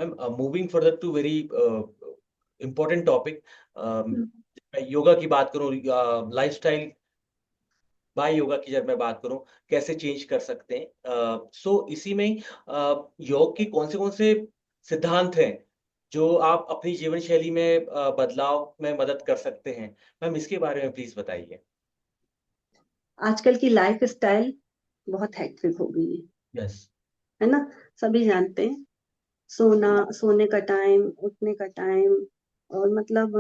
Ma'am moving further to very important topic, hmm, मैं योगा की बात करूं, लाइफस्टाइल बाय योगा की जब मैं बात करूं कैसे चेंज कर सकते हैं, सो इसी में योग के कौन से सिद्धांत हैं जो आप अपनी जीवन शैली में बदलाव में मदद कर सकते हैं। मैम इसके बारे में प्लीज बताइए। आजकल की लाइफ स्टाइल बहुत हेक्टिक हो गई यस। है ना। सभी जानते हैं, सोने का टाइम, उठने का टाइम, और मतलब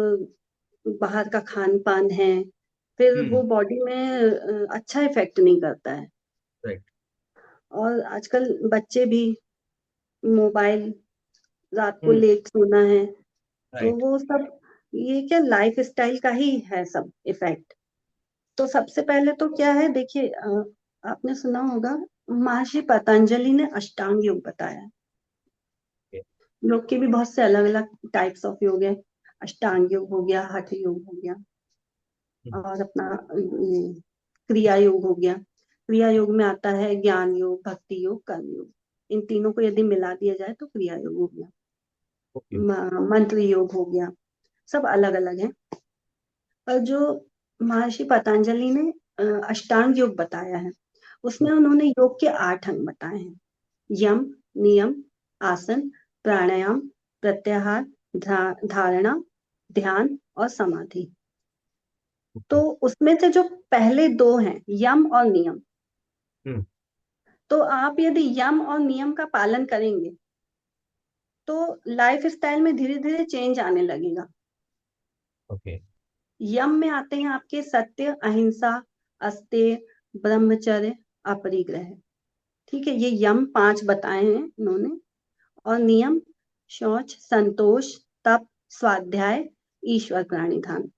बाहर का खान पान है, फिर वो हम्म। बॉडी में अच्छा इफेक्ट नहीं करता है। राइट। और आजकल बच्चे भी मोबाइल, रात को हम्म। लेट सोना है, तो राइट। वो सब ये क्या लाइफ स्टाइल का ही है सब इफेक्ट। तो सबसे पहले तो क्या है, देखिए, आपने सुना होगा, महर्षि पतंजलि ने अष्टांग योग बताया है। योग के भी बहुत से अलग अलग टाइप्स ऑफ योग है। अष्टांग योग हो गया, हठ योग हो गया, और अपना क्रिया योग हो गया। क्रिया योग में आता है ज्ञान योग, भक्ति योग, कर्म योग। इन तीनों को यदि मिला दिया जाए तो क्रिया योग हो गया। ओके। मंत्र योग हो गया। सब अलग अलग है। और जो महर्षि पतंजलि ने अष्टांग योग बताया है, उसमें उन्होंने योग के 8 अंग बताए हैं। यम, नियम, आसन, प्राणायाम, प्रत्याहार, धारणा, ध्यान और समाधि। तो ओके। उसमें से जो पहले दो हैं, यम और नियम, हम्म। तो आप यदि यम और नियम का पालन करेंगे तो लाइफ स्टाइल में धीरे धीरे चेंज आने लगेगा। ओके। यम में आते हैं आपके सत्य, अहिंसा, अस्तेय, ब्रह्मचर्य, अपरिग्रह। ठीक है, ये यम 5 बताए हैं उन्होंने। और नियम, शौच, संतोष, तप, स्वाध्याय, ईश्वर प्राणिधान।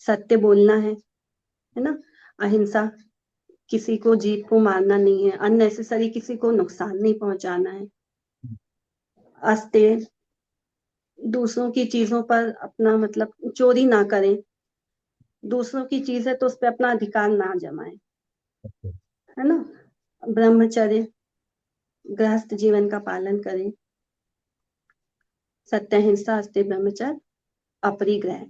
सत्य बोलना है ना। अहिंसा, किसी को, जीव को मारना नहीं है, अननेसेसरी किसी को नुकसान नहीं पहुंचाना है। अस्तेय, दूसरों की चीजों पर अपना मतलब चोरी ना करें, दूसरों की चीज है तो उस पर अपना अधिकार ना जमाएं, ओके। है ना। ब्रह्मचर्य, गृहस्थ जीवन का पालन करें। सत्य, अहिंसा, अस्तेय, ब्रह्मचर्य, अपरिग्रह।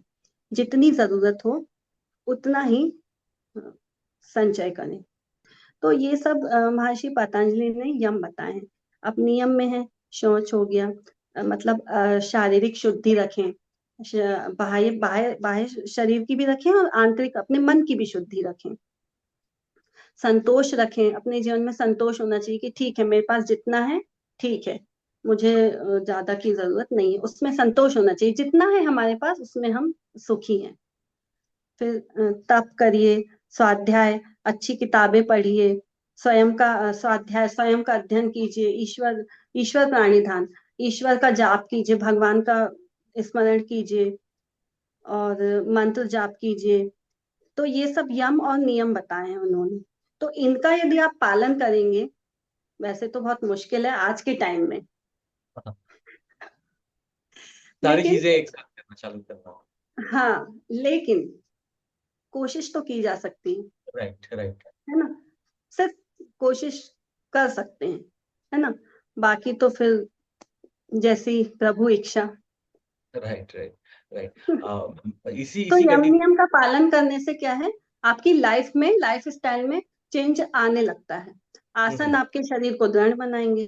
जितनी जरूरत हो उतना ही अ, संचय करें। तो ये सब महर्षि पतंजलि ने यम बताए हैं। अब नियम में है, शौच हो गया, मतलब शारीरिक शुद्धि रखें। बाह्य बाह्य बाह्य शरीर की भी रखें और आंतरिक अपने मन की भी शुद्धि रखें। संतोष रखें, अपने जीवन में संतोष होना चाहिए कि ठीक है, मेरे पास जितना है ठीक है, मुझे ज्यादा की जरूरत नहीं है। उसमें संतोष होना चाहिए, जितना है हमारे पास उसमें हम सुखी हैं। फिर तप करिए, स्वाध्याय, अच्छी किताबें पढ़िए, स्वयं का स्वाध्याय, स्वयं का अध्ययन कीजिए। ईश्वर ईश्वर प्राणिधान, ईश्वर का जाप कीजिए, भगवान का स्मरण कीजिए, और मंत्र जाप कीजिए। तो ये सब यम और नियम बताए हैं उन्होंने। तो इनका यदि आप पालन करेंगे, वैसे तो बहुत मुश्किल है आज के टाइम में, हाँ, सारी लेकिन चीजें एक साथ करना चालू करना। हाँ, लेकिन कोशिश तो की जा सकती राइट। राइट। है ना। सिर्फ कोशिश कर सकते हैं, है ना। बाकी तो फिर जैसी प्रभु इच्छा। राइट। राइट। राइट। इसी तो इसी यम कंटिन्यू। नियम का पालन करने से क्या है, आपकी लाइफ में, लाइफ स्टाइल में चेंज आने लगता है। आसन आपके शरीर को दृढ़ बनाएंगे।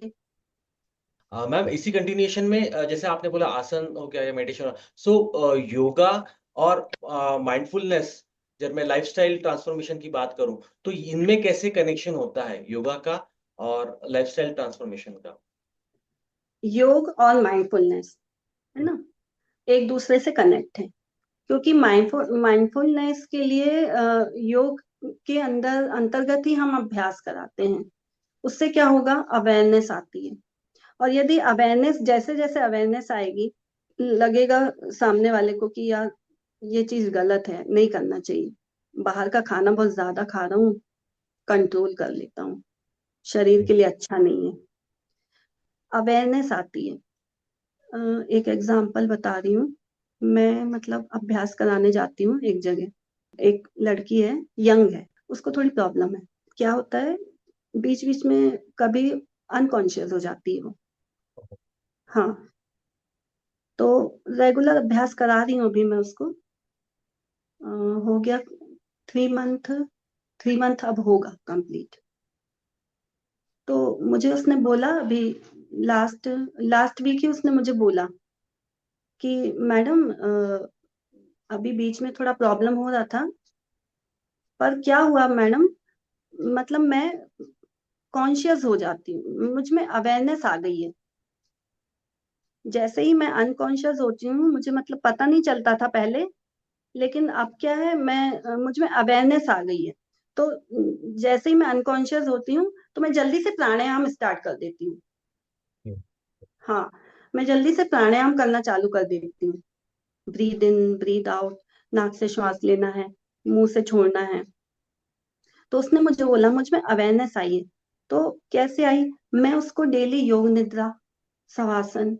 मैम इसी कंटिन्यूएशन में, जैसे आपने बोला आसन हो गया या मेडिटेशन, सो योगा और माइंडफुलनेस, जब मैं लाइफस्टाइल ट्रांसफॉर्मेशन की बात करूं तो इनमें कैसे कनेक्शन होता है योगा का और लाइफस्टाइल ट्रांसफॉर्मेशन का। योग और माइंडफुलनेस, है ना, एक दूसरे से कनेक्ट है। क्योंकि माइंडफुलनेस के लिए योग के अंदर अंतर्गत ही हम अभ्यास कराते हैं। उससे क्या होगा, अवेयरनेस आती है। और यदि अवेयरनेस, जैसे जैसे अवेयरनेस आएगी, लगेगा सामने वाले को कि यार ये चीज गलत है, नहीं करना चाहिए, बाहर का खाना बहुत ज्यादा खा रहा हूँ, कंट्रोल कर लेता हूँ, शरीर के लिए अच्छा नहीं है। अवेयरनेस आती है। एक एग्जांपल बता रही हूँ। मैं मतलब अभ्यास कराने जाती हूँ एक जगह। एक लड़की है, यंग है, उसको थोड़ी प्रॉब्लम है। क्या होता है, बीच बीच में कभी अनकॉन्शियस हो जाती है वो। हाँ, तो रेगुलर अभ्यास करा रही हूँ अभी मैं उसको। हो गया 3 मंथ, 3 मंथ अब होगा कंप्लीट। तो मुझे उसने बोला अभी, लास्ट लास्ट वीक ही उसने मुझे बोला कि मैडम अभी बीच में थोड़ा प्रॉब्लम हो रहा था, पर क्या हुआ मैडम, मतलब मैं कॉन्शियस हो जाती हूँ, मुझ में अवेयरनेस आ गई है। जैसे ही मैं अनकॉन्शियस होती हूँ, मुझे मतलब पता नहीं चलता था पहले, लेकिन अब क्या है, मुझ में अवेयरनेस आ गई है। तो जैसे ही मैं अनकॉन्शियस होती हूँ, तो मैं जल्दी से प्राणायाम स्टार्ट कर देती हूँ। हाँ, मैं जल्दी से प्राणायाम करना चालू कर देती हूँ। ब्रीद इन, ब्रीद आउट, नाक से श्वास लेना है, मुंह से छोड़ना है। तो उसने मुझे बोला मुझ में अवेयरनेस आई है। तो कैसे आई, मैं उसको डेली योग निद्रा, शवासन,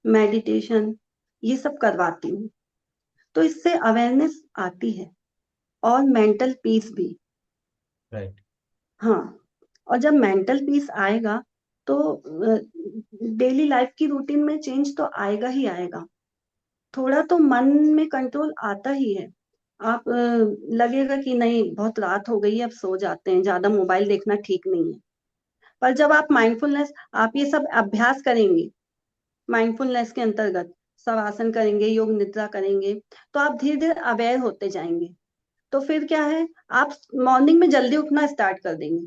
मेडिटेशन, ये सब करवाती हूँ। तो इससे अवेयरनेस आती है, और मेंटल पीस भी। राइट। हाँ, और जब मेंटल पीस आएगा, तो डेली लाइफ की रूटीन में चेंज तो आएगा ही आएगा। थोड़ा तो मन में कंट्रोल आता ही है। आप लगेगा कि नहीं बहुत रात हो गई है, अब सो जाते हैं, ज्यादा मोबाइल देखना ठीक नहीं है। पर जब आप माइंडफुलनेस, आप ये सब अभ्यास करेंगे, माइंडफुलनेस के अंतर्गत शवासन करेंगे, योग निद्रा करेंगे, तो आप धीरे धीरे अवेयर होते जाएंगे। तो फिर क्या है, आप मॉर्निंग में जल्दी उठना स्टार्ट कर देंगे।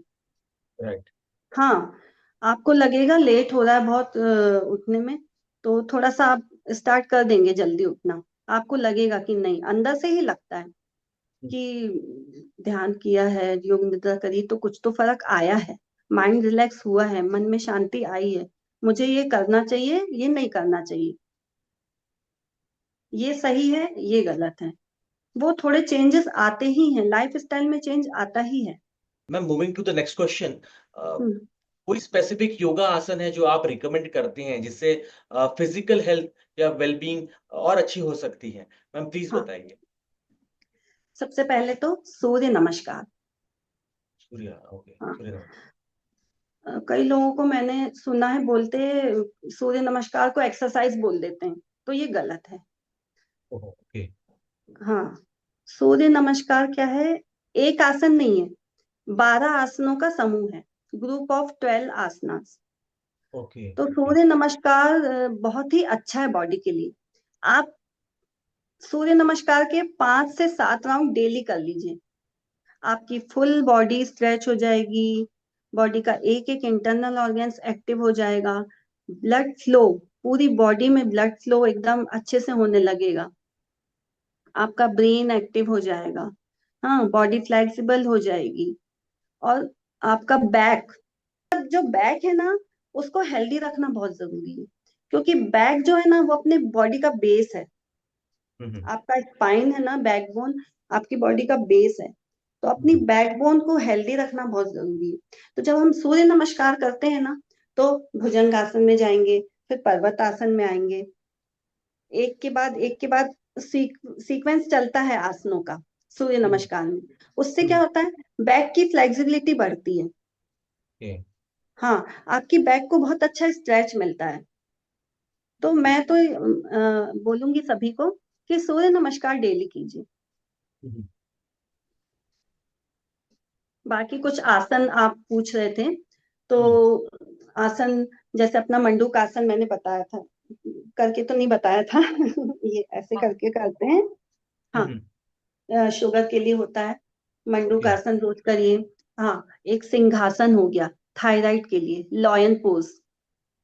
राइट। हाँ, आपको लगेगा लेट हो रहा है बहुत उठने में, तो थोड़ा सा आप स्टार्ट कर देंगे जल्दी उठना। आपको लगेगा कि नहीं, अंदर से ही लगता है कि ध्यान किया है, योग निद्रा करी, तो कुछ तो फर्क आया है, माइंड रिलैक्स हुआ है, मन में शांति आई है। मुझे ये करना चाहिए, ये नहीं करना चाहिए, ये सही है, ये गलत है। वो थोड़े चेंजेस आते ही हैं, लाइफ स्टाइल में चेंज आता ही है। Ma'am, moving to the next question, hmm, कोई स्पेसिफिक योगा आसन है जो आप रिकमेंड करते हैं जिससे फिजिकल हेल्थ या वेलबींग और अच्छी हो सकती है? मैम प्लीज हाँ, बताइए। सबसे पहले तो सूर्य नमस्कार। सूर्य, ओके, हाँ, सूर्य नमस्कार। कई लोगों को मैंने सुना है बोलते, सूर्य नमस्कार को एक्सरसाइज बोल देते हैं, तो ये गलत है। ओके। हाँ, सूर्य नमस्कार क्या है, एक आसन नहीं है, 12 आसनों का समूह है, ग्रुप ऑफ 12 आसनास। ओके। तो ओके। सूर्य नमस्कार बहुत ही अच्छा है बॉडी के लिए। आप सूर्य नमस्कार के 5 से 7 राउंड डेली कर लीजिए, आपकी फुल बॉडी स्ट्रेच हो जाएगी, बॉडी का एक एक इंटरनल ऑर्गन्स एक्टिव हो जाएगा, ब्लड फ्लो, पूरी बॉडी में ब्लड फ्लो एकदम अच्छे से होने लगेगा, आपका ब्रेन एक्टिव हो जाएगा, हाँ, बॉडी फ्लेक्सिबल हो जाएगी। और आपका बैक, जो बैक है ना, उसको हेल्दी रखना बहुत जरूरी है, क्योंकि बैक जो है ना, वो अपने बॉडी का बेस है। हम्म। आपका स्पाइन है ना, बैकबोन आपकी बॉडी का बेस है। तो अपनी हम्म। बैकबोन को हेल्दी रखना बहुत जरूरी है। तो जब हम सूर्य नमस्कार करते हैं ना, तो भुजंग आसन में जाएंगे, फिर पर्वत आसन में आएंगे, एक के बाद सीक्वेंस चलता है आसनों का सूर्य हम्म। नमस्कार में। उससे क्या हम्म। होता है, बैक की फ्लेक्सिबिलिटी बढ़ती है। ओके। हाँ, आपकी बैक को बहुत अच्छा स्ट्रेच मिलता है। तो मैं तो बोलूंगी सभी को कि सूर्य नमस्कार डेली कीजिए। हम्म। बाकी कुछ आसन आप पूछ रहे थे, तो हम्म। आसन जैसे अपना मंडूक आसन मैंने बताया था, करके तो नहीं बताया था ये ऐसे हाँ। करके करते हैं। हाँ, हम्म। शुगर के लिए होता है, मंडूक ओके। आसन रोज करिए। हाँ, एक सिंहासन हो गया थायराइड के लिए, लॉयन पोज।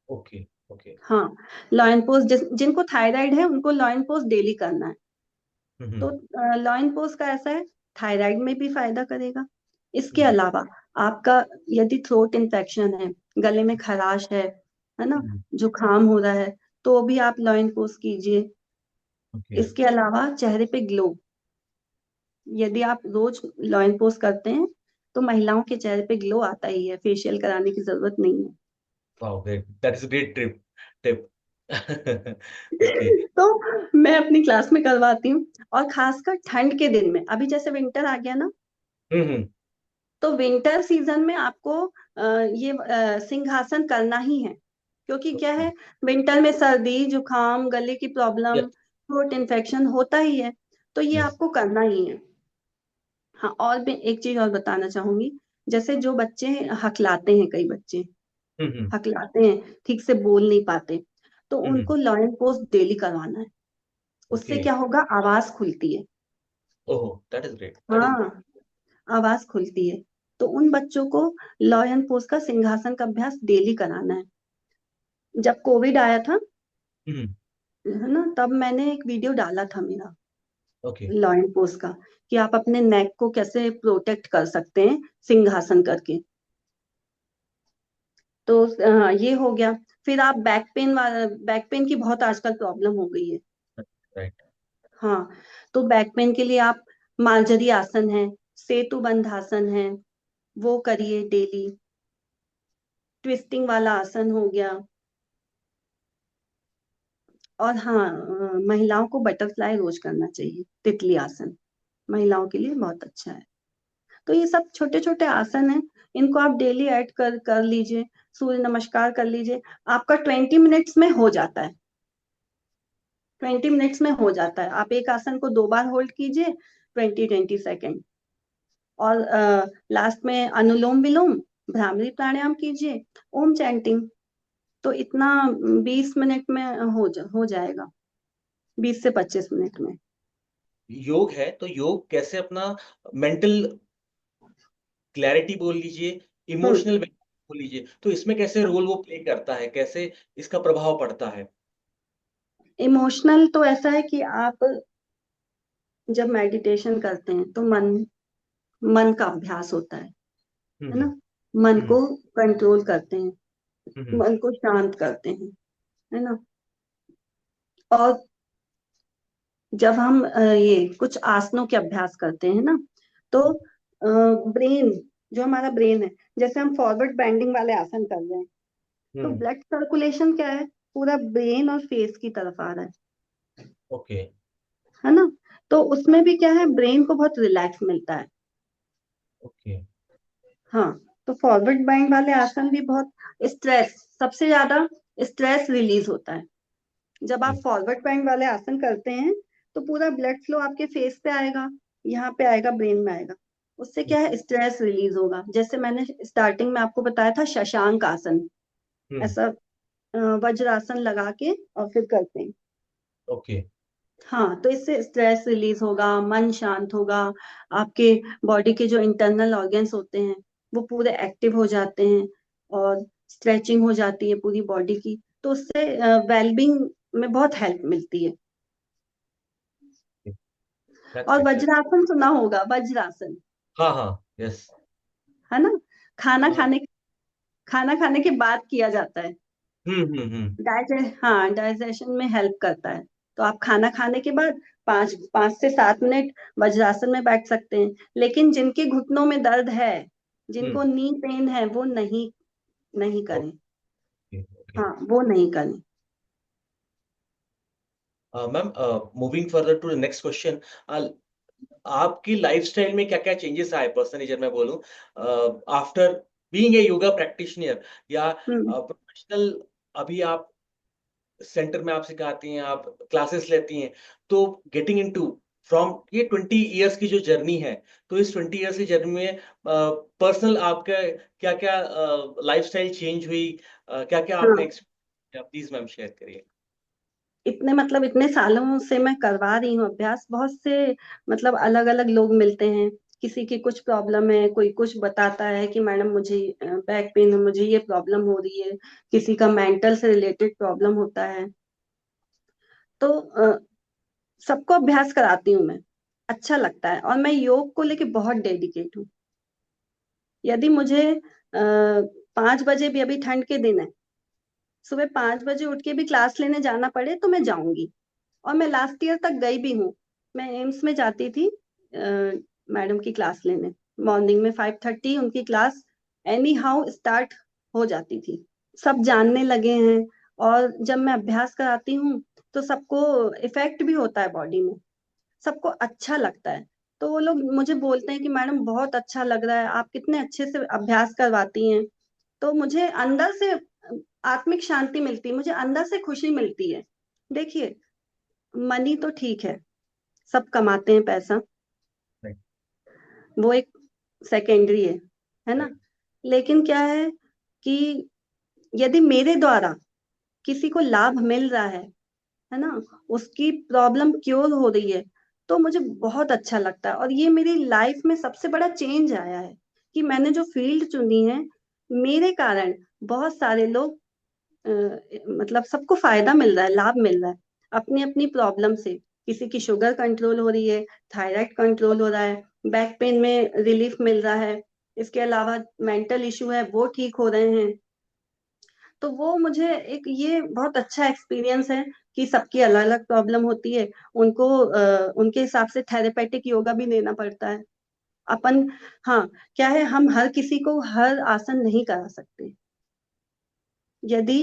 ओके। ओके। हाँ, लॉयन पोज, जिनको थायराइड है उनको लॉयन पोज डेली करना है। तो हम्म। लॉइन पोज का ऐसा है, थायराइड में भी फायदा करेगा। इसके हम्म। अलावा आपका यदि थ्रोट इन्फेक्शन है, गले में खराश है ना, हम्म। जुकाम हो रहा है, तो भी आप लॉइन पोज कीजिए। ओके। इसके अलावा चेहरे पे ग्लो, यदि आप रोज लॉइन पोज करते हैं, तो महिलाओं के चेहरे पे ग्लो आता ही है, फेशियल कराने की जरूरत नहीं है। Wow, great, that is great tip. Okay. तो मैं अपनी क्लास में करवाती हूँ, और खासकर ठंड के दिन में, अभी जैसे विंटर आ गया ना, हम्म। तो विंटर सीजन में आपको ये सिंहासन करना ही है। क्योंकि क्या है, विंटर में सर्दी जुकाम गले की प्रॉब्लम यस, थ्रोट इन्फेक्शन होता ही है, तो ये यस। आपको करना ही है। हाँ, और भी एक चीज और बताना चाहूंगी। जैसे जो बच्चे हकलाते हैं, कई बच्चे हम्म। हकलाते हैं, ठीक से बोल नहीं पाते, तो हम्म। उनको लॉयन पोस्ट डेली करवाना है। उससे ओके। क्या होगा, आवाज खुलती है। Oh, that is great, that is great. हाँ, आवाज खुलती है। तो उन बच्चों को लॉयन पोस्ट का सिंहासन का अभ्यास डेली कराना है। जब कोविड आया था, हम्म। है ना, तब मैंने एक वीडियो डाला था मेरा ओके। लॉयन पोस्ट का, कि आप अपने नेक को कैसे प्रोटेक्ट कर सकते हैं सिंहासन करके। तो ये हो गया। फिर आप बैक पेन की बहुत आजकल प्रॉब्लम हो गई है। राइट। हाँ, तो बैक पेन के लिए आप मार्जरी आसन है, सेतु बंध आसन है, वो करिए डेली। ट्विस्टिंग वाला आसन हो गया। और हाँ, महिलाओं को बटरफ्लाई रोज करना चाहिए, तितली आसन महिलाओं के लिए बहुत अच्छा है। तो ये सब छोटे छोटे आसन हैं, इनको आप डेली ऐड कर लीजिए। सूर्य नमस्कार कर लीजिए, आपका 20 मिनट्स में हो जाता है। 20 मिनट्स में हो जाता है। आप एक आसन को 2 बार होल्ड कीजिए, 20-20 सेकेंड। और लास्ट में अनुलोम विलोम, भ्रामरी प्राणायाम कीजिए, ओम चैंटिंग। तो इतना 20 मिनट में हो जाएगा, 20 से 25 मिनट में। योग है तो योग कैसे अपना मेंटल क्लैरिटी बोल लीजिए, हम्म। इमोशनल बोल लीजिए, तो इसमें कैसे रोल वो प्ले करता है, कैसे इसका प्रभाव पड़ता है? इमोशनल तो ऐसा है कि आप जब मेडिटेशन करते हैं तो मन मन का अभ्यास होता है हम्म। ना। मन हम्म। को कंट्रोल करते हैं, हम्म। मन को शांत करते हैं, है ना। और जब हम ये कुछ आसनों के अभ्यास करते हैं ना, तो ब्रेन, जो हमारा ब्रेन है, जैसे हम फॉरवर्ड बेंडिंग वाले आसन कर रहे हैं, तो हम्म। ब्लड सर्कुलेशन क्या है, पूरा ब्रेन और फेस की तरफ आ रहा ओके। है ना। तो उसमें भी क्या है, ब्रेन को बहुत रिलैक्स मिलता है। ओके। हाँ, तो फॉरवर्ड बेंड वाले आसन भी बहुत, स्ट्रेस, सबसे ज्यादा स्ट्रेस रिलीज होता है जब आप फॉरवर्ड बेंड वाले आसन करते हैं। तो पूरा ब्लड फ्लो आपके फेस पे आएगा, यहाँ पे आएगा, ब्रेन में आएगा। उससे क्या है, स्ट्रेस रिलीज होगा। जैसे मैंने स्टार्टिंग में आपको बताया था, शशांक आसन, हम्म। ऐसा वज्रासन लगा के और फिर करते हैं। ओके। हाँ, तो इससे स्ट्रेस रिलीज होगा, मन शांत होगा, आपके बॉडी के जो इंटरनल ऑर्गन्स होते हैं वो पूरे एक्टिव हो जाते हैं, और स्ट्रेचिंग हो जाती है पूरी बॉडी की। तो उससे वेलबींग में बहुत हेल्प मिलती है। दैट्स और ग्रेट। वज्रासन सुना होगा, वज्रासन, हाँ, हाँ। यस। है ना। खाना हाँ। खाने खाना खाने के बाद किया जाता है। हम्म। हाँ, डाइजेशन में हेल्प करता है। तो आप खाना खाने के बाद 5 5 से 7 मिनट वज्रासन में बैठ सकते हैं। लेकिन जिनके घुटनों में दर्द है, हम्म। जिनको नी पेन है, वो नहीं नहीं करें। ओके। ओके। हाँ, वो नहीं करें। Ma'am, moving further to the next question, आपकी लाइफस्टाइल में क्या-क्या चेंजेस आए पर्सनली जब मैं बोलूँ, after being a yoga practitioner, या हम्म। प्रोफेशनल, अभी आप सेंटर में आप सिखाती हैं, आप क्लासेस लेती हैं, तो गेटिंग इनटू फ्रॉम ये 20 इयर्स की जो जर्नी है, तो इस 20 इयर्स की जर्नी में पर्सनल आपका क्या-क्या लाइफस्टाइल चेंज हुई, क्या-क्या आपने हाँ, एक्सपीरियंस, प्लीज़ मैम शेयर करिए? इतने सालों से मैं करवा रही हूँ अभ्यास। बहुत से मतलब अलग अलग लोग मिलते हैं, किसी की कुछ प्रॉब्लम है, कोई कुछ बताता है कि मैडम मुझे बैक पेन है, मुझे ये प्रॉब्लम हो रही है। किसी का मेंटल से रिलेटेड प्रॉब्लम होता है। तो सबको अभ्यास कराती हूँ मैं, अच्छा लगता है। और मैं योग को लेके बहुत डेडिकेट हूँ। यदि मुझे 5 बजे भी, अभी ठंड के दिन है, सुबह 5 बजे उठ के भी क्लास लेने जाना पड़े तो मैं जाऊंगी। और मैं लास्ट ईयर तक गई भी हूँ। मैं एम्स में जाती थी मैडम की क्लास लेने। मॉर्निंग में 5:30 उनकी क्लास एनी हाउ स्टार्ट हो जाती थी। सब जानने लगे हैं। और जब मैं अभ्यास कराती हूँ तो सबको इफेक्ट भी होता है बॉडी में, सबको अच्छा लगता है। तो वो लोग मुझे बोलते हैं कि मैडम बहुत अच्छा लग रहा है, आप कितने अच्छे से अभ्यास करवाती हैं। तो मुझे अंदर से आत्मिक शांति मिलती है, मुझे अंदर से खुशी मिलती है। देखिए, मनी तो ठीक है, सब कमाते हैं पैसा, राइट। वो एक सेकेंडरी है ना। राइट। लेकिन क्या है कि यदि मेरे द्वारा किसी को लाभ मिल रहा है ना, उसकी प्रॉब्लम क्योर हो रही है, तो मुझे बहुत अच्छा लगता है। और ये मेरी लाइफ में सबसे बड़ा चेंज आया है कि मैंने जो फील्ड चुनी है, मेरे कारण बहुत सारे लोग, अ, मतलब सबको फायदा मिल रहा है, लाभ मिल रहा है अपनी अपनी प्रॉब्लम से। किसी की शुगर कंट्रोल हो रही है, थायराइड कंट्रोल हो रहा है, बैक पेन में रिलीफ मिल रहा है, इसके अलावा मेंटल इशू है वो ठीक हो रहे हैं। तो वो मुझे एक ये बहुत अच्छा एक्सपीरियंस है कि सबकी अलग अलग प्रॉब्लम होती है, उनको उनके हिसाब से थेरेपेटिक योगा भी लेना पड़ता है अपन। हाँ, क्या है, हम हर किसी को हर आसन नहीं करा सकते। यदि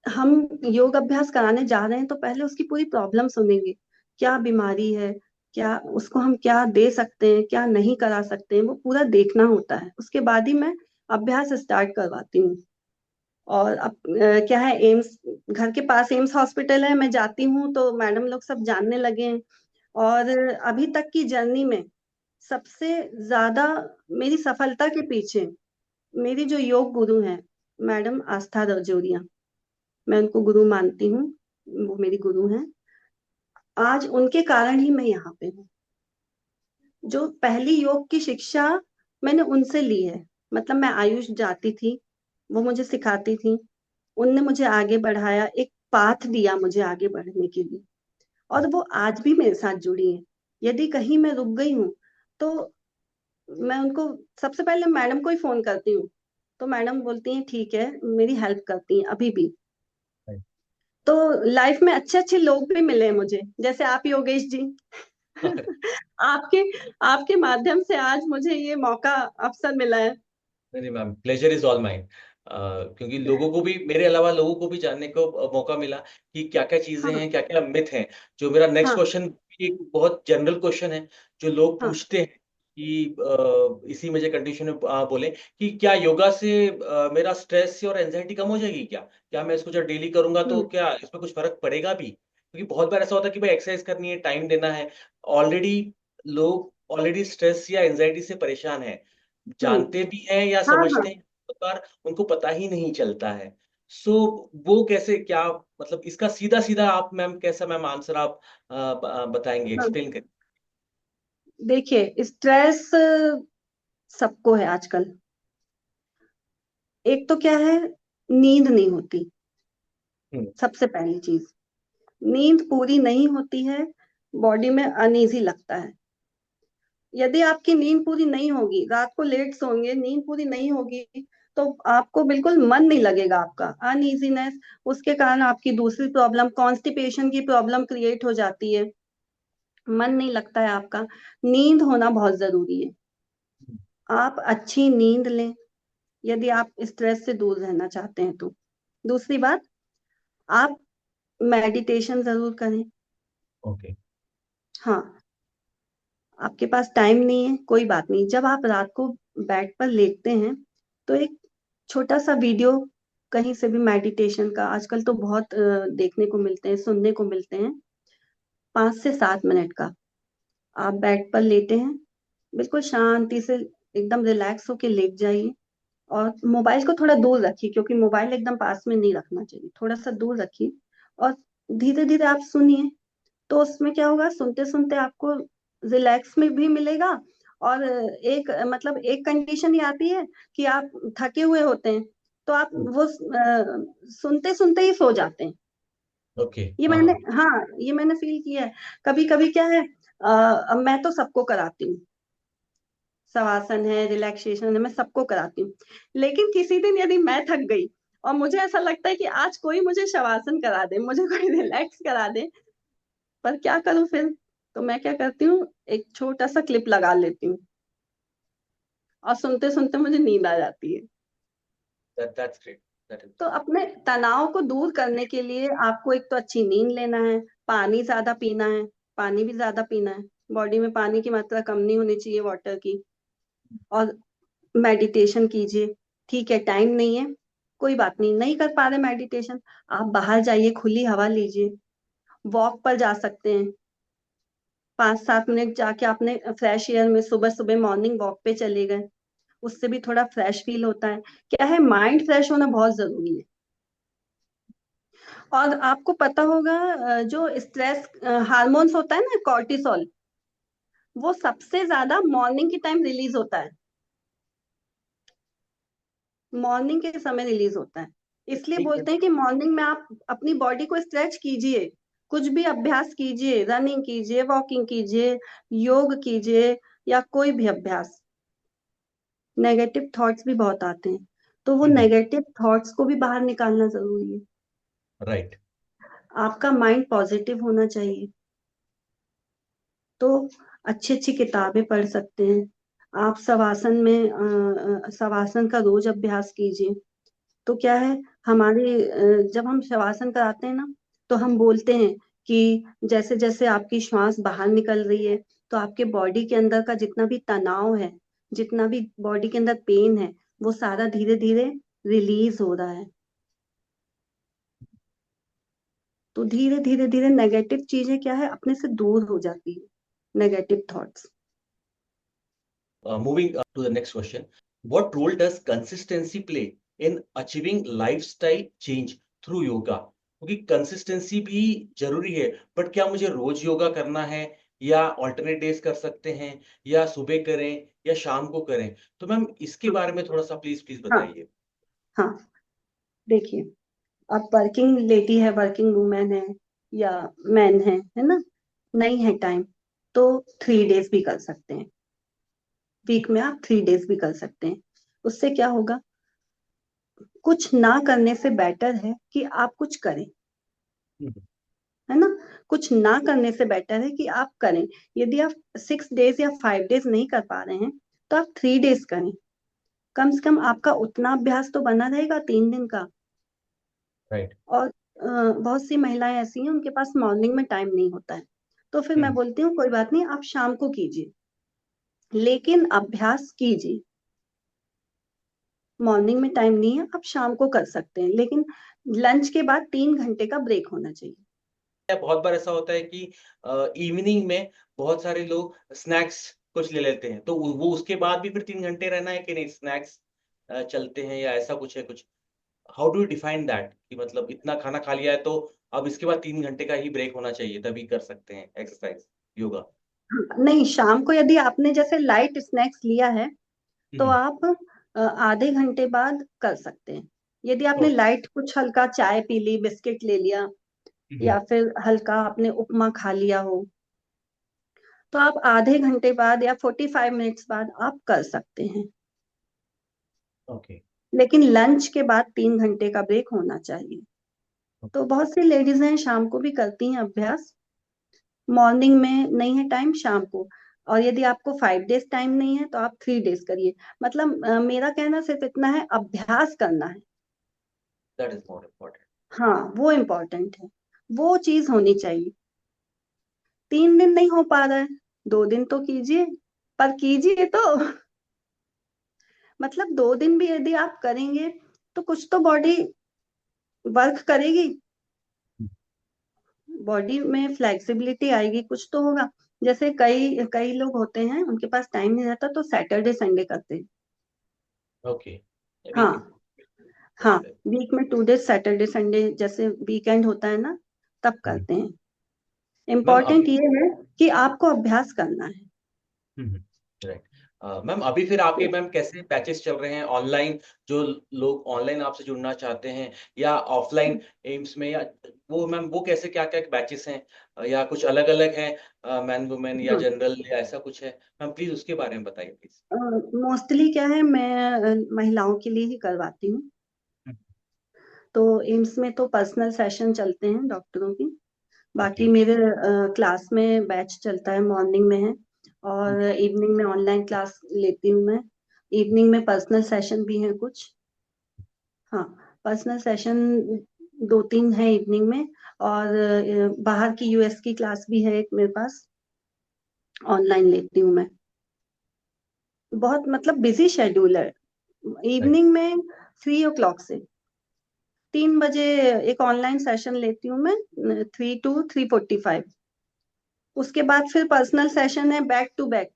हम योग अभ्यास कराने जा रहे हैं तो पहले उसकी पूरी प्रॉब्लम सुनेंगे, क्या बीमारी है, क्या उसको हम क्या दे सकते हैं, क्या नहीं करा सकते हैं, वो पूरा देखना होता है। उसके बाद ही मैं अभ्यास स्टार्ट करवाती हूँ। और अब क्या है, एम्स, घर के पास एम्स हॉस्पिटल है, मैं जाती हूँ तो मैडम लोग सब जानने लगे हैं। और अभी तक की जर्नी में सबसे ज्यादा मेरी सफलता के पीछे मेरी जो योग गुरु हैं, मैडम आस्था रजौरिया, मैं उनको गुरु मानती हूँ, वो मेरी गुरु हैं। आज उनके कारण ही मैं यहाँ पे हूँ। जो पहली योग की शिक्षा मैंने उनसे ली है, मतलब मैं आयुष जाती थी, वो मुझे सिखाती थी, उनने मुझे आगे बढ़ाया, एक पाथ दिया मुझे आगे बढ़ने के लिए। और वो आज भी मेरे साथ जुड़ी है। यदि कहीं मैं रुक गई हूँ तो मैं उनको सबसे पहले मैडम को ही फोन करती हूँ, तो मैडम बोलती हैं ठीक है, मेरी हेल्प करती हैं अभी भी। राइट। तो लाइफ में अच्छे अच्छे लोग भी मिले हैं मुझे, जैसे आप योगेश जी। आपके आपके माध्यम से आज मुझे ये मौका, अवसर मिला है। नहीं ma'am, pleasure is all mine. क्योंकि लोगों को भी, मेरे अलावा लोगों को भी जानने को मौका मिला कि क्या क्या चीजें हाँ हैं, क्या क्या मिथ हैं। जो मेरा नेक्स्ट हाँ क्वेश्चन भी एक बहुत जनरल क्वेश्चन है, जो लोग हाँ पूछते हैं कि इसी में जो कंडीशन में बोले कि क्या योगा से मेरा स्ट्रेस और एंजाइटी कम हो जाएगी क्या, क्या मैं इसको जब डेली करूंगा तो हम्म क्या इसमें कुछ फर्क पड़ेगा भी? क्योंकि बहुत बार ऐसा होता है कि भाई एक्सरसाइज करनी है, टाइम देना है, ऑलरेडी लोग ऑलरेडी स्ट्रेस या एंजाइटी से परेशान है, हम्म जानते भी हैं या हाँ हाँ समझते हैं, बहुत बार उनको पता ही नहीं चलता है। सो वो कैसे, क्या मतलब इसका सीधा सीधा आप मैम कैसा मैम आंसर आप बताएंगे, हाँ। एक्सप्लेन करें। देखिए, स्ट्रेस सबको है आजकल। एक तो क्या है, नींद नहीं होती, हम्म। सबसे पहली चीज। नींद पूरी नहीं होती है, बॉडी में अनईजी लगता है। यदि आपकी नींद पूरी नहीं होगी, रात को लेट सोएंगे, नींद पूरी नहीं होगी, तो आपको बिल्कुल मन नहीं लगेगा, आपका अनईजीनेस, उसके कारण आपकी दूसरी प्रॉब्लम कॉन्स्टिपेशन की प्रॉब्लम क्रिएट हो जाती है, मन नहीं लगता है आपका। नींद होना बहुत जरूरी है। आप अच्छी नींद लें यदि आप स्ट्रेस से दूर रहना चाहते हैं तो। दूसरी बात, आप मेडिटेशन जरूर करें। ओके। हाँ, आपके पास टाइम नहीं है, कोई बात नहीं, जब आप रात को बेड पर लेटते हैं तो एक छोटा सा वीडियो कहीं से भी मेडिटेशन का, आजकल तो बहुत देखने को मिलते हैं, सुनने को मिलते हैं, 5 से 7 मिनट का। आप बेड पर लेटे हैं, बिल्कुल शांति से एकदम रिलैक्स होके लेट जाइए। और मोबाइल को थोड़ा दूर रखिए, क्योंकि मोबाइल एकदम पास में नहीं रखना चाहिए, थोड़ा सा दूर रखिए। और धीरे धीरे आप सुनिए, तो उसमें क्या होगा, सुनते सुनते आपको रिलैक्स में भी मिलेगा। और एक मतलब एक कंडीशन ये आती है कि आप थके हुए होते हैं, तो आप वो सुनते सुनते ही सो जाते हैं। ओके। ये हाँ मैंने, हाँ। हाँ, ये मैंने फील किया है। कभी कभी क्या है, अब मैं तो सबको कराती हूँ, शवासन है, रिलैक्सेशन है, मैं सबको कराती हूँ। लेकिन किसी दिन यदि मैं थक गई और मुझे ऐसा लगता है कि आज कोई मुझे शवासन करा दे, मुझे कोई रिलैक्स करा दे, पर क्या करूं फिर, तो मैं क्या करती हूँ, एक छोटा सा क्लिप लगा लेती हूँ, और सुनते सुनते मुझे नींद आ जाती है। That's great. दैट तो इज। अपने तनाव को दूर करने के लिए आपको एक तो अच्छी नींद लेना है, पानी ज्यादा पीना है, पानी भी ज्यादा पीना है, बॉडी में पानी की मात्रा कम नहीं होनी चाहिए, वाटर की। और मेडिटेशन कीजिए। ठीक है, टाइम नहीं है, कोई बात नहीं, नहीं कर पा रहे मेडिटेशन, आप बाहर जाइए, खुली हवा लीजिए, वॉक पर जा सकते हैं, 5-7 मिनट जाके आपने फ्रेश एयर में सुबह सुबह मॉर्निंग वॉक पे चले गए, उससे भी थोड़ा फ्रेश फील होता है। क्या है, माइंड फ्रेश होना बहुत जरूरी है। और आपको पता होगा जो स्ट्रेस हार्मोन्स होता है ना, कॉर्टिसोल, वो सबसे ज्यादा मॉर्निंग के टाइम रिलीज होता है, मॉर्निंग के समय रिलीज होता है। इसलिए ठीक है। बोलते हैं कि मॉर्निंग में आप अपनी बॉडी को स्ट्रेच कीजिए, कुछ भी अभ्यास कीजिए, रनिंग कीजिए, वॉकिंग कीजिए, योग कीजिए, या कोई भी अभ्यास। नेगेटिव थॉट्स भी बहुत आते हैं, तो वो नेगेटिव थॉट्स को भी बाहर निकालना जरूरी है। राइट। आपका माइंड पॉजिटिव होना चाहिए। तो अच्छी अच्छी किताबें पढ़ सकते हैं आप, शवासन में शवासन का रोज अभ्यास कीजिए। तो क्या है, हमारे जब हम शवासन कराते हैं ना, तो हम बोलते हैं कि जैसे जैसे आपकी श्वास बाहर निकल रही है, तो आपके बॉडी के अंदर का जितना भी तनाव है, जितना भी बॉडी के अंदर पेन है, वो सारा धीरे धीरे रिलीज हो रहा है। तो धीरे धीरे धीरे नेगेटिव चीजें क्या है, अपने से दूर हो जाती है, negative thoughts. Moving to the next question. What role does consistency play in achieving lifestyle change through yoga? क्योंकि कंसिस्टेंसी भी जरूरी है, बट क्या मुझे रोज योगा करना है, या ऑल्टरनेट डेज कर सकते हैं, या सुबह करें या शाम को करें? तो मैम इसके बारे में थोड़ा सा प्लीज प्लीज हाँ बताइए। हाँ, देखिए, अब वर्किंग लेडी है, वर्किंग वुमेन है, या मैन है ना, नहीं है टाइम, तो 3 डेज भी कर सकते हैं, वीक में आप 3 डेज भी कर सकते हैं। उससे क्या होगा, कुछ ना करने से बेटर है कि आप कुछ करें, हम्म। है ना। कुछ ना करने से बेटर है कि आप करें। यदि आप 6 डेज या 5 डेज नहीं कर पा रहे हैं, तो आप 3 डेज करें। कम से कम आपका उतना अभ्यास तो बना रहेगा 3 दिन का। राइट। और बहुत सी महिलाएं ऐसी हैं, उनके पास मॉर्निंग में टाइम नहीं होता है, तो फिर मैं बोलती हूँ कोई बात नहीं, आप शाम को कीजिए, लेकिन अभ्यास कीजिए। मॉर्निंग में टाइम नहीं है, आप शाम को कर सकते हैं, लेकिन लंच के बाद 3 घंटे का ब्रेक होना चाहिए। बहुत बार ऐसा होता है कि इवनिंग में बहुत सारे लोग स्नैक्स कुछ ले लेते हैं, तो वो उसके बाद भी फिर 3 घंटे रहना है कि नहीं, स्नैक्स चलते हैं या ऐसा कुछ है कुछ? How do you define that कि मतलब इतना खाना खा लिया है तो अब इसके बाद 3 घंटे का ही ब्रेक होना चाहिए तभी कर सकते हैं एक्सरसाइज, योगा? नहीं, शाम को यदि आपने जैसे लाइट स्नैक्स लिया है, तो हम्म। आप आधे घंटे बाद कर सकते हैं। यदि आपने ओके। लाइट कुछ हल्का चाय पी ली, बिस्किट ले लिया, हम्म। या फिर हल्का आपने उपमा खा लिया हो, तो आप आधे घंटे बाद या 45 मिनट्स बाद आप कर सकते हैं। ओके। लेकिन लंच के बाद 3 घंटे का ब्रेक होना चाहिए। तो बहुत सी लेडीज हैं शाम को भी करती हैं अभ्यास, मॉर्निंग में नहीं है टाइम, शाम को। और यदि आपको 5 डेज टाइम नहीं है, तो आप 3 डेज करिए। मतलब मेरा कहना सिर्फ इतना है, अभ्यास करना है। That is more important. हाँ, वो इम्पोर्टेंट है, वो चीज होनी चाहिए। 3 दिन नहीं हो पा रहा है, 2 दिन तो कीजिए, पर कीजिए तो। मतलब 2 दिन भी यदि आप करेंगे, तो कुछ तो बॉडी वर्क करेगी, बॉडी में फ्लेक्सिबिलिटी आएगी, कुछ तो होगा। जैसे कई कई लोग होते हैं, उनके पास टाइम नहीं रहता, तो सैटरडे संडे करते हैं। ओके। हाँ वीक। हाँ, वीक में 2 डेज, सैटरडे संडे जैसे वीकेंड होता है ना, तब करते हैं। मैम इम्पोर्टेंट अभी। ये है कि आपको अभ्यास करना है। राइट। मैम अभी फिर आपके मैम कैसे बैचेस चल रहे हैं ऑनलाइन, जो लोग ऑनलाइन आपसे जुड़ना चाहते हैं, या ऑफलाइन एम्स में, या वो कैसे क्या क्या बैचेस हैं, या कुछ अलग अलग हैं, मैन वुमेन या जनरल या ऐसा कुछ है? मैम प्लीज उसके बारे में बताइए प्लीज। मोस्टली क्या है, मैं महिलाओं के लिए ही करवाती हूँ। तो एम्स में तो पर्सनल सेशन चलते हैं डॉक्टरों की। बाकी ओके। मेरे क्लास में बैच चलता है, मॉर्निंग में है, और इवनिंग में ऑनलाइन क्लास लेती हूँ मैं। इवनिंग में पर्सनल सेशन भी है कुछ। हाँ, पर्सनल सेशन 2-3 है इवनिंग में। और बाहर की यूएस की क्लास भी है एक मेरे पास, ऑनलाइन लेती हूँ मैं। बहुत मतलब बिजी शेड्यूल है, राइट। इवनिंग में 3 o'clock से। 3 बजे एक ऑनलाइन सेशन लेती हूँ मैं, 3 to 3:45। उसके बाद फिर पर्सनल सेशन है बैक टू बैक।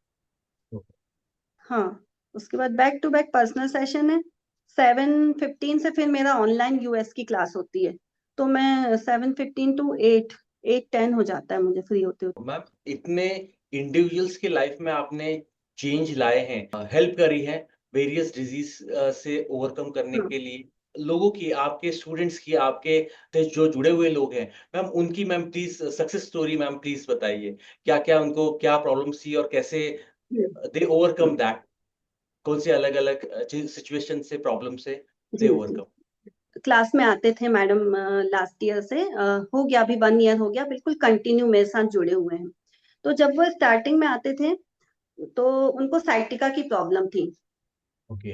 हाँ, उसके बाद back to back personal session है। 7:15 से फिर मेरा ऑनलाइन यूएस की क्लास होती है, तो मैं 7:15 to 8, 8:10 हो जाता है मुझे फ्री होते होते। मैम, इतने इंडिविजुअल्स की लाइफ में आपने चेंज लाए हैं, हेल्प करी है वेरियस डिजीज से ओवरकम करने हाँ, के लिए, लोगों की, आपके स्टूडेंट्स की, आपके से जो जुड़े हुए लोग हैं, मैम उनकी ma'am please success story ma'am please बताइए। क्या क्या उनको क्या प्रॉब्लम्स थी और कैसे दे ओवरकम दैट, कौन से अलग अलग सिचुएशन से, प्रॉब्लम से दे जी जी। ओवरकम। क्लास में आते थे मैडम, लास्ट ईयर से हो गया, अभी 1 ईयर हो गया, बिल्कुल कंटिन्यू मेरे साथ जुड़े हुए हैं। तो जब वो स्टार्टिंग में आते थे तो उनको साइटिका की प्रॉब्लम थी। ओके।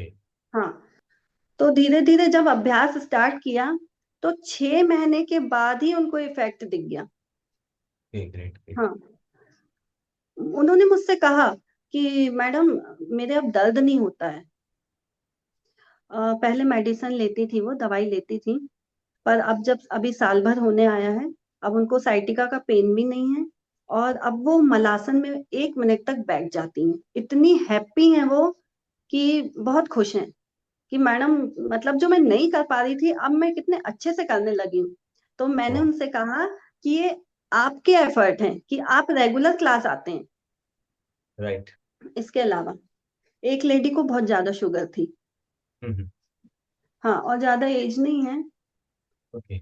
हाँ, तो धीरे धीरे जब अभ्यास स्टार्ट किया तो 6 महीने के बाद ही उनको इफेक्ट दिख गया। Great great. हाँ, उन्होंने मुझसे कहा कि मैडम मेरे अब दर्द नहीं होता है। पहले मेडिसिन लेती थी, वो दवाई लेती थी, पर अब जब अभी साल भर होने आया है, अब उनको साइटिका का पेन भी नहीं है, और अब वो मलासन में 1 मिनट तक बैठ जाती हैं। इतनी हैप्पी हैं वो कि बहुत खुश हैं कि मैडम, मतलब जो मैं नहीं कर पा रही थी अब मैं कितने अच्छे से करने लगी हूँ। तो मैंने वाह। उनसे कहा कि ये आपके एफर्ट हैं कि आप रेगुलर क्लास आते हैं। राइट। इसके अलावा एक लेडी को बहुत ज्यादा शुगर थी। हम्म। हाँ, और ज्यादा एज नहीं है। ओके।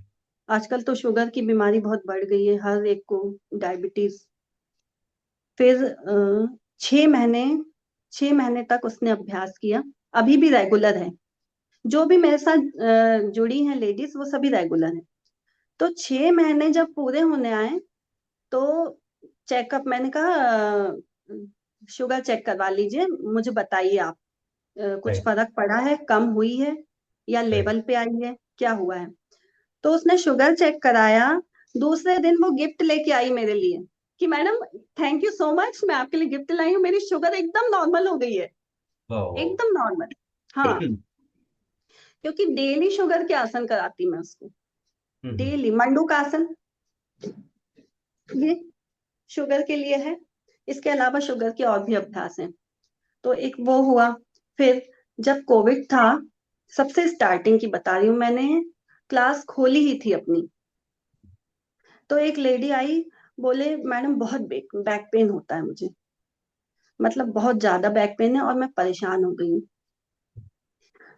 आजकल तो शुगर की बीमारी बहुत बढ़ गई है, हर एक को डायबिटीज। फिर 6 महीने 6 महीने तक उसने अभ्यास किया, अभी भी रेगुलर है। जो भी मेरे साथ जुड़ी हैं लेडीज वो सभी रेगुलर हैं। तो 6 महीने जब पूरे होने आए तो चेकअप, मैंने कहा शुगर चेक करवा लीजिए, मुझे बताइए आप, कुछ राइट फर्क पड़ा है, कम हुई है या राइट। लेवल पे आई है, क्या हुआ है। तो उसने शुगर चेक कराया। दूसरे दिन वो गिफ्ट लेके आई मेरे लिए कि madam thank you so much, मैं आपके लिए गिफ्ट लाई हूँ, मेरी शुगर एकदम नॉर्मल हो गई है, वाह वाह। एकदम नॉर्मल। हाँ, क्योंकि डेली शुगर के आसन कराती मैं उसको, हम्म। डेली मंडूक आसन, ये शुगर के लिए है। इसके अलावा शुगर के और भी अभ्यास हैं। तो एक वो हुआ। फिर जब कोविड था, सबसे स्टार्टिंग की बता रही हूँ, मैंने क्लास खोली ही थी अपनी, तो एक लेडी आई, बोले मैडम बहुत बैक पेन होता है मुझे, मतलब बहुत ज्यादा बैक पेन है और मैं परेशान हो गई हूँ।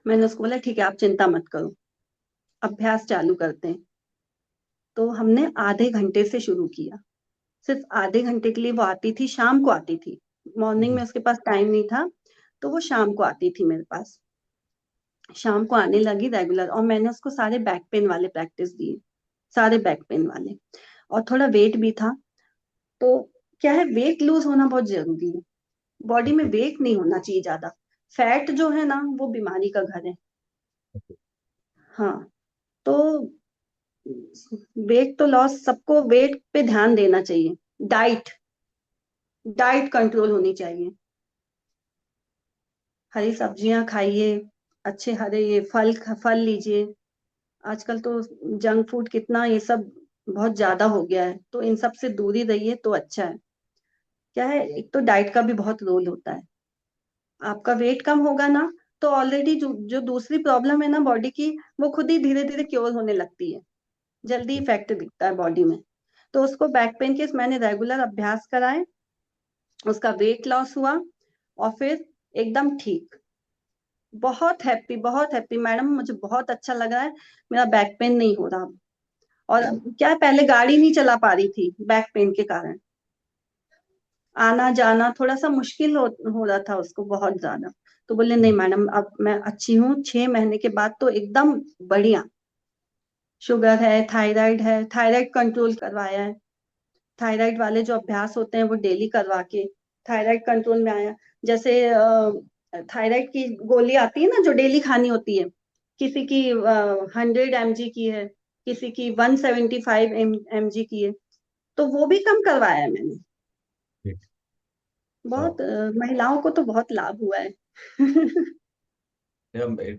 मैंने उसको बोला ठीक है, आप चिंता मत करो, अभ्यास चालू करते हैं। तो हमने आधे घंटे से शुरू किया। सिर्फ आधे घंटे के लिए वो आती थी, शाम को आती थी, मॉर्निंग में उसके पास टाइम नहीं था, तो वो शाम को आती थी मेरे पास। शाम को आने लगी रेगुलर, और मैंने उसको सारे बैक पेन वाले प्रैक्टिस दिए, सारे बैक पेन वाले। और थोड़ा वेट भी था। तो क्या है, वेट लूज होना बहुत जरूरी है। बॉडी में वेट नहीं होना चाहिए ज्यादा। फैट जो है ना वो बीमारी का घर है। हाँ, तो वेट तो लॉस, सबको वेट पे ध्यान देना चाहिए। डाइट, डाइट कंट्रोल होनी चाहिए। हरी सब्जियां खाइए, अच्छे हरे ये फल लीजिए। आजकल तो जंक फूड कितना ये सब बहुत ज्यादा हो गया है, तो इन सब से दूरी रहिए तो अच्छा है। क्या है, एक तो डाइट का भी बहुत रोल होता है। आपका वेट कम होगा ना, तो ऑलरेडी जो दूसरी प्रॉब्लम है ना बॉडी की, वो खुद ही धीरे धीरे क्योर होने लगती है, जल्दी इफेक्ट दिखता है बॉडी में। तो उसको बैक पेन के मैंने रेगुलर अभ्यास कराए, उसका वेट लॉस हुआ, और फिर एकदम ठीक। बहुत हैप्पी मैडम, मुझे बहुत अच्छा लग रहा है, मेरा बैक पेन नहीं हो रहा अब। और क्या है, पहले गाड़ी नहीं चला पा रही थी बैक पेन के कारण, आना जाना थोड़ा सा मुश्किल हो रहा था उसको बहुत ज्यादा। तो बोले नहीं मैडम, अब मैं अच्छी हूँ, 6 महीने के बाद तो एकदम बढ़िया। शुगर है, थायराइड है, थायराइड कंट्रोल करवाया है। थायराइड वाले जो अभ्यास होते हैं वो डेली करवा के थायराइड कंट्रोल में आया। जैसे थायराइड की गोली आती है ना जो डेली खानी होती है, किसी की 100 mg की है, किसी की 175 mg की है, तो वो भी कम करवाया है मैंने। बहुत महिलाओं को तो बहुत लाभ हुआ है।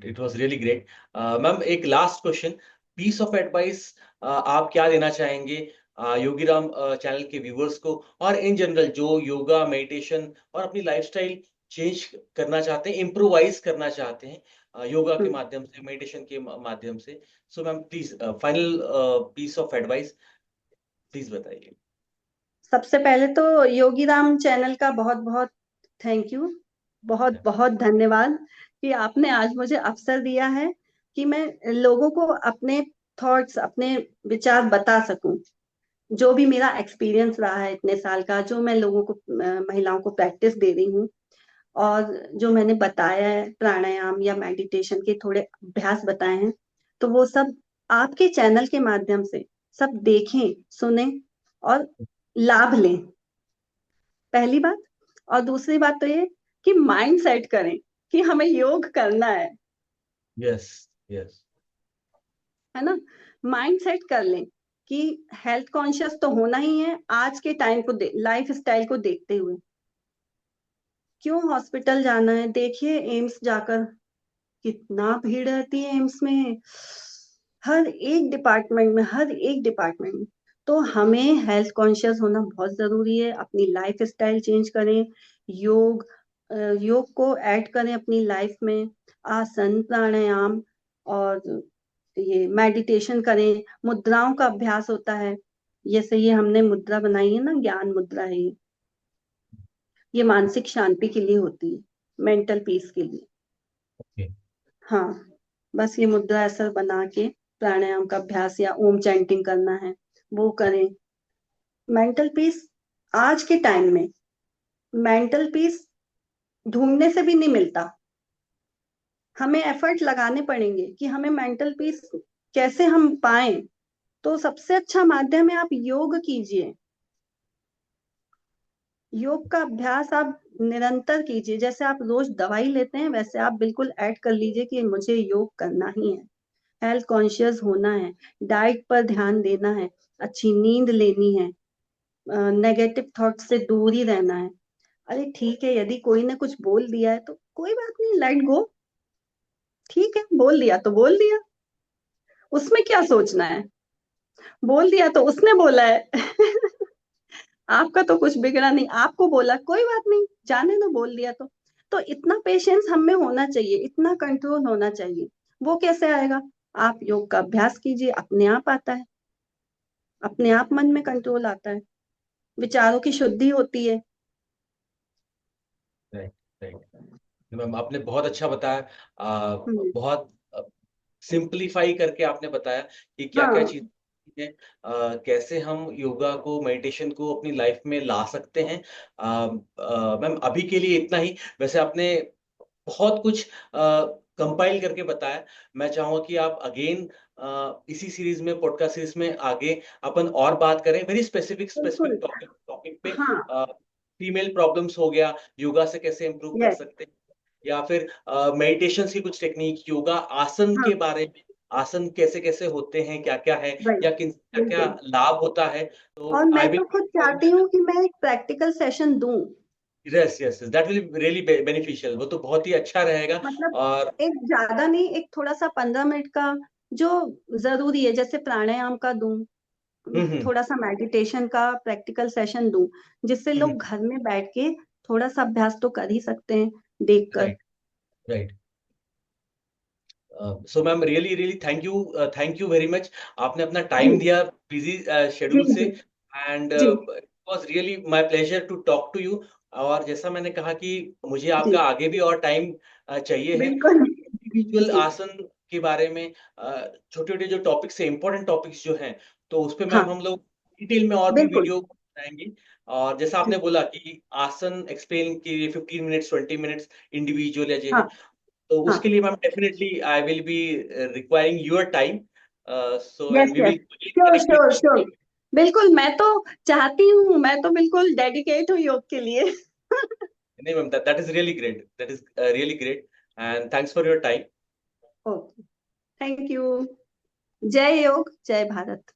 It was really great. Ma'am, एक last question, piece of advice आप क्या देना चाहेंगे योगीराम चैनल के व्यूअर्स को, और इन जनरल जो योगा मेडिटेशन और अपनी लाइफस्टाइल चेंज करना चाहते हैं, इम्प्रोवाइज करना चाहते हैं योगा के हम्म। माध्यम से, मेडिटेशन के माध्यम से? So ma'am please final piece of advice please बताइए। सबसे पहले तो योगी राम चैनल का बहुत बहुत थैंक यू, बहुत बहुत धन्यवाद कि आपने आज मुझे अवसर दिया है कि मैं लोगों को अपने थॉट्स, अपने विचार बता सकूं। जो भी मेरा एक्सपीरियंस रहा है इतने साल का, जो मैं लोगों को, महिलाओं को प्रैक्टिस दे रही हूँ, और जो मैंने बताया है प्राणायाम या मेडिटेशन के थोड़े अभ्यास बताए हैं, तो वो सब आपके चैनल के माध्यम से सब देखें, सुने और लाभ लें, पहली बात। और दूसरी बात तो ये कि माइंड सेट करें कि हमें योग करना यस, यस। है ना। माइंड सेट कर लें कि हेल्थ कॉन्शियस तो होना ही है आज के टाइम को, लाइफ स्टाइल को देखते हुए। क्यों हॉस्पिटल जाना है? देखिए एम्स जाकर कितना भीड़ रहती है एम्स में, हर एक डिपार्टमेंट में, हर एक डिपार्टमेंट में। तो हमें हेल्थ कॉन्शियस होना बहुत जरूरी है। अपनी लाइफ स्टाइल चेंज करें, योग योग को ऐड करें अपनी लाइफ में, आसन प्राणायाम और ये मेडिटेशन करें। मुद्राओं का अभ्यास होता है, जैसे ये हमने मुद्रा बनाई है ना, ज्ञान मुद्रा है ये मानसिक शांति के लिए होती है, मेंटल पीस के लिए। ओके। हाँ, बस ये मुद्रा ऐसा बना के प्राणायाम का अभ्यास या ओम चैंटिंग करना है, वो करें। मेंटल पीस आज के टाइम में, मेंटल पीस ढूंढने से भी नहीं मिलता। हमें एफर्ट लगाने पड़ेंगे कि हमें मेंटल पीस कैसे हम पाएं। तो सबसे अच्छा माध्यम है आप योग कीजिए। योग का अभ्यास आप निरंतर कीजिए। जैसे आप रोज दवाई लेते हैं, वैसे आप बिल्कुल ऐड कर लीजिए कि मुझे योग करना ही है, हेल्थ कॉन्शियस होना है, डाइट पर ध्यान देना है, अच्छी नींद लेनी है, नेगेटिव थॉट से दूर ही रहना है। अरे ठीक है, यदि कोई ने कुछ बोल दिया है तो कोई बात नहीं, लेट गो। ठीक है, बोल दिया तो बोल दिया, उसमें क्या सोचना है? बोल दिया तो उसने बोला है आपका तो कुछ बिगड़ा नहीं, आपको बोला कोई बात नहीं, जाने दो, बोल दिया तो इतना पेशेंस हम में होना चाहिए, इतना कंट्रोल होना चाहिए। वो कैसे आएगा? आप योग का अभ्यास कीजिए, अपने आप आता है, अपने आप मन में कंट्रोल आता है, विचारों की शुद्धि होती है। Right, right. मैम आपने बहुत अच्छा बताया, हम्म। बहुत सिंपलीफाई करके आपने बताया कि क्या क्या हाँ। चीजें हैं, कैसे हम योगा को, मेडिटेशन को अपनी लाइफ में ला सकते हैं। मैम अभी के लिए इतना ही। वैसे आपने बहुत कुछ कंपाइल करके बताया। मैं चाहूंगा कि आप अगेन इसी सीरीज में, पॉडकास्ट सीरीज में आगे अपन और बात करें वेरी स्पेसिफिक स्पेसिफिक बिल्कुल। टॉपिक टॉपिक पे। हाँ। फीमेल प्रॉब्लम्स हो गया, योगा से कैसे इम्प्रूव कर यस। सकते हैं, या फिर मेडिटेशन की कुछ टेक्निक, योगा आसन हाँ। के बारे में, आसन कैसे कैसे होते हैं, क्या क्या है, राइट। या किन क्या क्या बिल्कुल। लाभ होता है। तो और आई मैं विल, तो खुद चाहती हूँ कि मैं एक प्रैक्टिकल सेशन दूं। Yes yes, that will really beneficial, वो तो बहुत ही अच्छा रहेगा। मतलब और एक ज्यादा नहीं, एक थोड़ा सा 15 मिनट का जो जरूरी है, जैसे प्राणायाम का दूं, हम्म, थोड़ा सा मेडिटेशन का प्रैक्टिकल सेशन दूं, जिससे हम्म, लोग घर में बैठ के थोड़ा सा अभ्यास तो कर ही सकते हैं देखकर। Right, right. So ma'am really really thank you very much. आपने अपना जी। टाइम दिया बिजी जी। शेड्यूल से, जी। एंड जी। It was really my pleasure to talk to you. और जैसा मैंने कहा कि मुझे जी। आपका आगे भी और टाइम चाहिए है, बिल्कुल। इंडिविजुअल जी। आसन के बारे में, छोटे छोटे जो टॉपिक्स है, इंपॉर्टेंट टॉपिक्स जो हैं, तो उस पे मैम हाँ। हम लोग डिटेल में और भी बिल्कुल। वीडियो बनाएंगे। और जैसा आपने बोला कि आसन एक्सप्लेन के लिए 15 मिनट्स 20 मिनट्स इंडिविजुअल या जो हाँ। है, तो हाँ। उसके लिए ma'am definitely I will be requiring your time. So yes and we yes. Will sure connect sure with. Sure. बिल्कुल, मैं तो चाहती हूँ, मैं तो बिल्कुल डेडिकेट हूँ योग के लिए नहीं ma'am, that is really great, that is really great, and thanks for your time. Okay, thank you. जय योग, जय भारत।